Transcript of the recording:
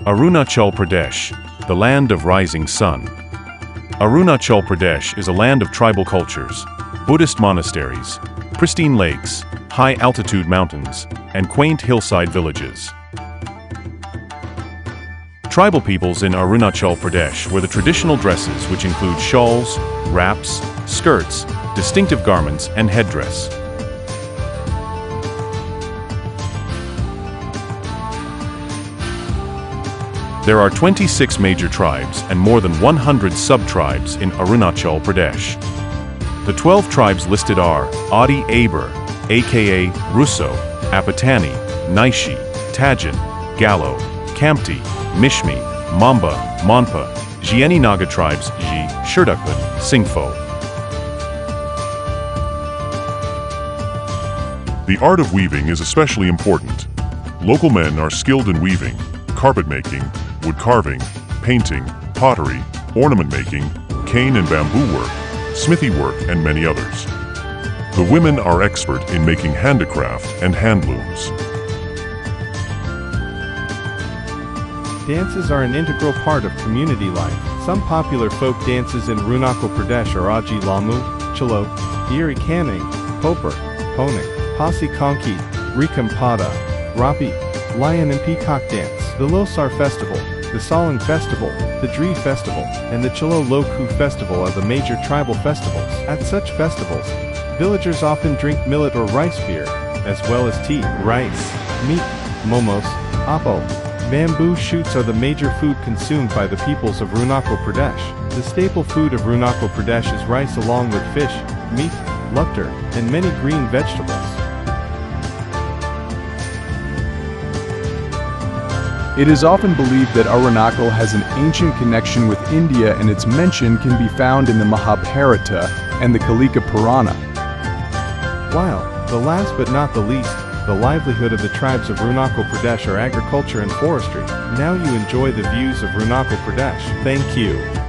Arunachal Pradesh, the land of rising sun. Arunachal Pradesh is a land of tribal cultures, Buddhist monasteries, pristine lakes, high-altitude mountains, and quaint hillside villages. Tribal peoples in Arunachal Pradesh wear the traditional dresses which include shawls, wraps, skirts, distinctive garments, and headdress. There are 26 major tribes and more than 100 sub-tribes in Arunachal Pradesh. The 12 tribes listed are Adi Aber, aka Russo, Apatani, Naishi, Tajin, Galo, Kamti, Mishmi, Mamba, Monpa, Jieni Naga tribes Ji, Sherdukban, Singpho. The art of weaving is especially important. Local men are skilled in weaving, carpet making, wood carving, painting, pottery, ornament making, cane and bamboo work, smithy work, and many others. The women are expert in making handicraft and handlooms. Dances are an integral part of community life. Some popular folk dances in Arunachal Pradesh are Aji Lamu, Chalo, Iri Kanning, Poper, Ponik, Pasi Konki, Rikampada, Rapi, Lion and Peacock Dance, the Losar Festival, the Salang Festival, the Dree Festival, and the Chalo Loku Festival are the major tribal festivals. At such festivals, villagers often drink millet or rice beer, as well as tea, rice, meat, momos, appo. Bamboo shoots are the major food consumed by the peoples of Arunachal Pradesh. The staple food of Arunachal Pradesh is rice along with fish, meat, lukter, and many green vegetables. It is often believed that Arunachal has an ancient connection with India, and its mention can be found in the Mahabharata and the Kalika Purana. While, the last but not the least, the livelihood of the tribes of Arunachal Pradesh are agriculture and forestry. Now you enjoy the views of Arunachal Pradesh. Thank you.